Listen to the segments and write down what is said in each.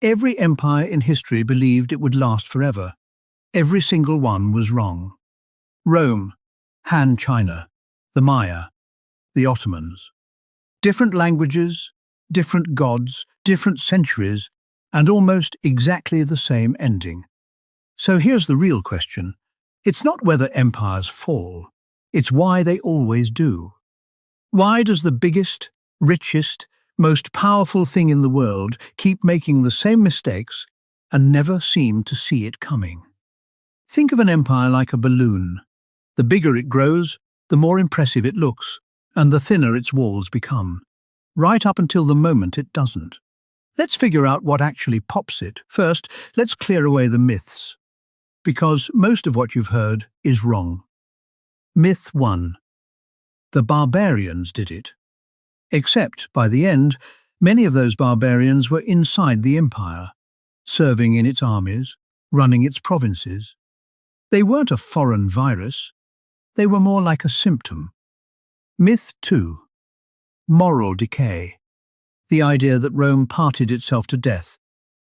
Every empire in history believed it would last forever. Every single one was wrong. Rome, Han China, the Maya, the Ottomans. Different languages, different gods, different centuries, and almost exactly the same ending. So here's the real question. It's not whether empires fall, it's why they always do. Why does the biggest, richest, most powerful thing in the world keep making the same mistakes and never seem to see it coming? Think of an empire like a balloon. The bigger it grows, the more impressive it looks, and the thinner its walls become, right up until the moment it doesn't. Let's figure out what actually pops it. First, let's clear away the myths, because most of what you've heard is wrong. Myth 1. The barbarians did it. Except, by the end, many of those barbarians were inside the empire, serving in its armies, running its provinces. They weren't a foreign virus. They were more like a symptom. Myth 2. Moral decay. The idea that Rome partied itself to death.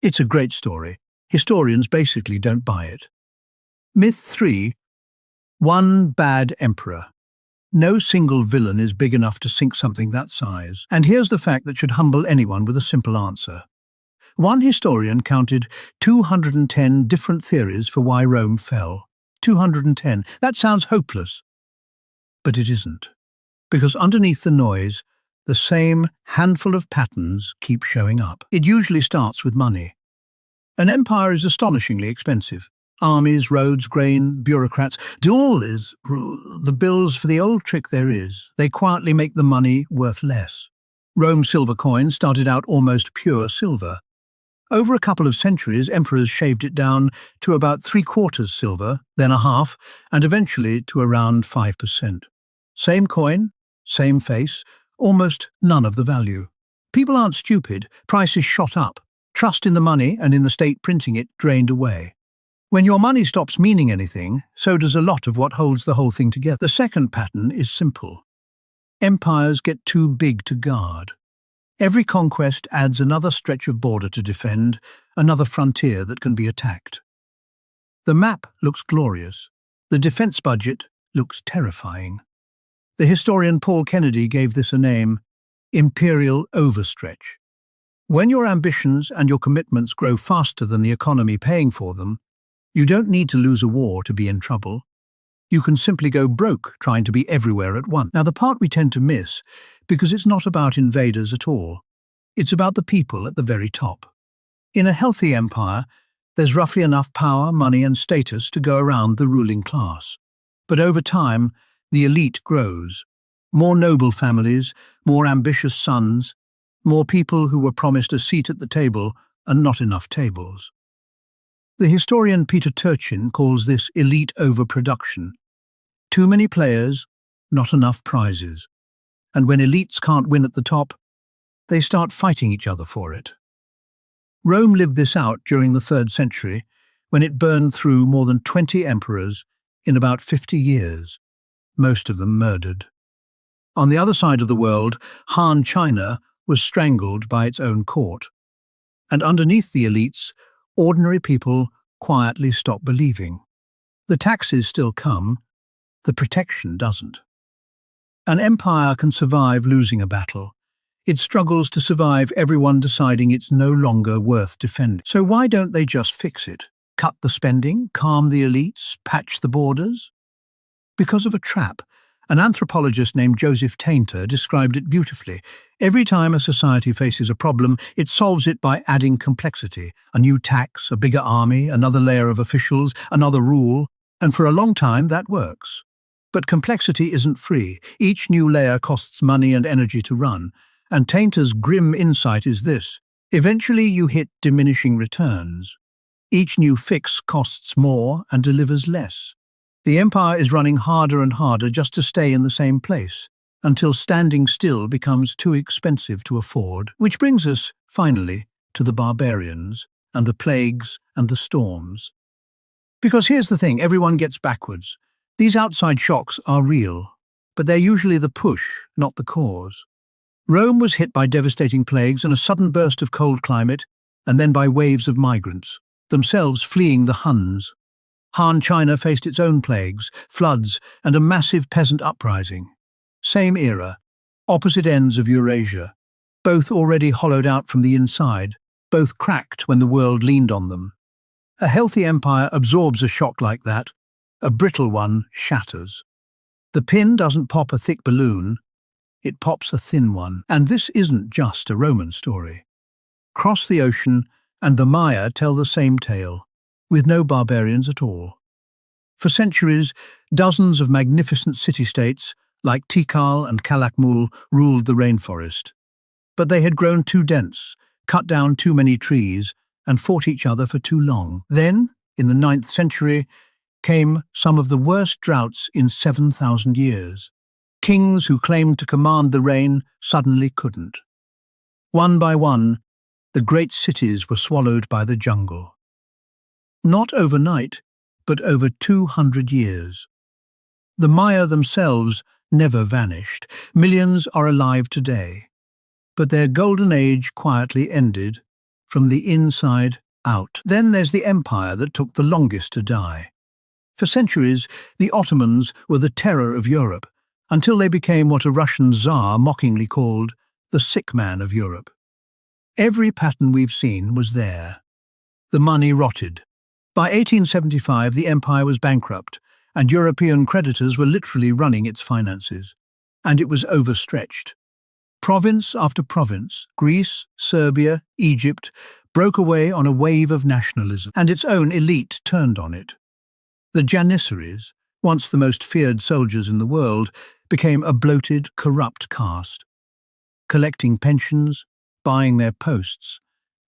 It's a great story. Historians basically don't buy it. Myth 3. One bad emperor. No single villain is big enough to sink something that size. And here's the fact that should humble anyone with a simple answer. One historian counted 210 different theories for why Rome fell. 210. That sounds hopeless. But it isn't. Because underneath the noise, the same handful of patterns keep showing up. It usually starts with money. An empire is astonishingly expensive. Armies, roads, grain, bureaucrats, all is the bills for the old trick there is. They quietly make the money worth less. Rome's silver coin started out almost pure silver. Over a couple of centuries, emperors shaved it down to about 3/4 silver, then a half, and eventually to around 5%. Same coin, same face, almost none of the value. People aren't stupid, prices shot up. Trust in the money and in the state printing it drained away. When your money stops meaning anything, so does a lot of what holds the whole thing together. The second pattern is simple. Empires get too big to guard. Every conquest adds another stretch of border to defend, another frontier that can be attacked. The map looks glorious. The defense budget looks terrifying. The historian Paul Kennedy gave this a name: imperial overstretch. When your ambitions and your commitments grow faster than the economy paying for them, you don't need to lose a war to be in trouble. You can simply go broke trying to be everywhere at once. Now, the part we tend to miss, because it's not about invaders at all. It's about the people at the very top. In a healthy empire, there's roughly enough power, money, and status to go around the ruling class. But over time, the elite grows. More noble families, more ambitious sons, more people who were promised a seat at the table and not enough tables. The historian Peter Turchin calls this elite overproduction. Too many players, not enough prizes. And when elites can't win at the top, they start fighting each other for it. Rome lived this out during the 3rd century, when it burned through more than 20 emperors in about 50 years, most of them murdered. On the other side of the world, Han China was strangled by its own court. And underneath the elites, ordinary people quietly stop believing. The taxes still come, the protection doesn't. An empire can survive losing a battle. It struggles to survive everyone deciding it's no longer worth defending. So why don't they just fix it? Cut the spending, calm the elites, patch the borders? Because of a trap. An anthropologist named Joseph Tainter described it beautifully. Every time a society faces a problem, it solves it by adding complexity. A new tax, a bigger army, another layer of officials, another rule. And for a long time, that works. But complexity isn't free. Each new layer costs money and energy to run. And Tainter's grim insight is this: eventually you hit diminishing returns. Each new fix costs more and delivers less. The empire is running harder and harder just to stay in the same place, until standing still becomes too expensive to afford. Which brings us, finally, to the barbarians, and the plagues, and the storms. Because here's the thing, everyone gets backwards. These outside shocks are real, but they're usually the push, not the cause. Rome was hit by devastating plagues and a sudden burst of cold climate, and then by waves of migrants, themselves fleeing the Huns. Han China faced its own plagues, floods, and a massive peasant uprising. Same era, opposite ends of Eurasia, both already hollowed out from the inside, both cracked when the world leaned on them. A healthy empire absorbs a shock like that, a brittle one shatters. The pin doesn't pop a thick balloon, it pops a thin one. And this isn't just a Roman story. Cross the ocean, and the Maya tell the same tale, with no barbarians at all. For centuries, dozens of magnificent city-states, like Tikal and Calakmul, ruled the rainforest. But they had grown too dense, cut down too many trees, and fought each other for too long. Then, in the 9th century, came some of the worst droughts in 7,000 years. Kings who claimed to command the rain suddenly couldn't. One by one, the great cities were swallowed by the jungle. Not overnight, but over 200 years. The Maya themselves never vanished. Millions are alive today. But their golden age quietly ended, from the inside out. Then there's the empire that took the longest to die. For centuries, the Ottomans were the terror of Europe, until they became what a Russian Tsar mockingly called the sick man of Europe. Every pattern we've seen was there. The money rotted. By 1875, the empire was bankrupt, and European creditors were literally running its finances. And it was overstretched. Province after province, Greece, Serbia, Egypt, broke away on a wave of nationalism, and its own elite turned on it. The Janissaries, once the most feared soldiers in the world, became a bloated, corrupt caste, collecting pensions, buying their posts,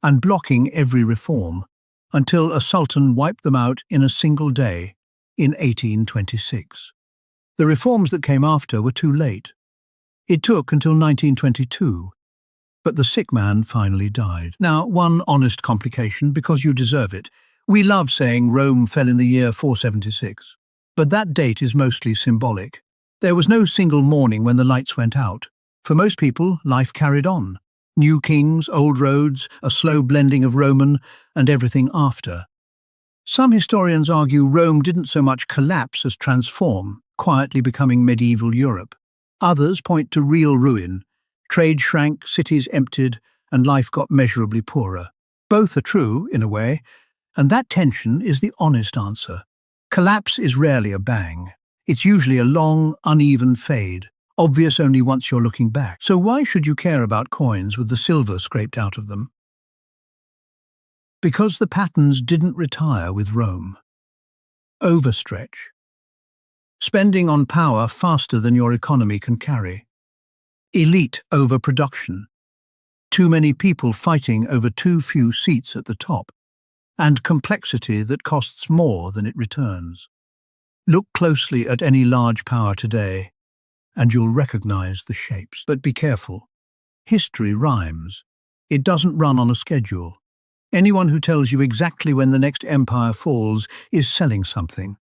and blocking every reform, until a sultan wiped them out in a single day in 1826. The reforms that came after were too late. It took until 1922, but the sick man finally died. Now, one honest complication, because you deserve it. We love saying Rome fell in the year 476, but that date is mostly symbolic. There was no single morning when the lights went out. For most people, life carried on. New kings, old roads, a slow blending of Roman, and everything after. Some historians argue Rome didn't so much collapse as transform, quietly becoming medieval Europe. Others point to real ruin. Trade shrank, cities emptied, and life got measurably poorer. Both are true, in a way, and that tension is the honest answer. Collapse is rarely a bang. It's usually a long, uneven fade, obvious only once you're looking back. So why should you care about coins with the silver scraped out of them? Because the patterns didn't retire with Rome. Overstretch. Spending on power faster than your economy can carry. Elite overproduction. Too many people fighting over too few seats at the top. And complexity that costs more than it returns. Look closely at any large power today, and you'll recognize the shapes. But be careful. History rhymes. It doesn't run on a schedule. Anyone who tells you exactly when the next empire falls is selling something.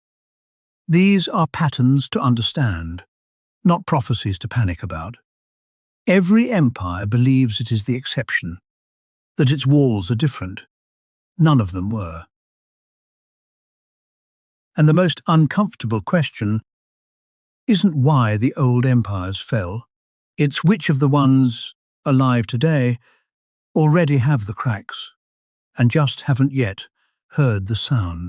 These are patterns to understand, not prophecies to panic about. Every empire believes it is the exception, that its walls are different. None of them were. And the most uncomfortable question isn't why the old empires fell. It's which of the ones alive today already have the cracks and just haven't yet heard the sound.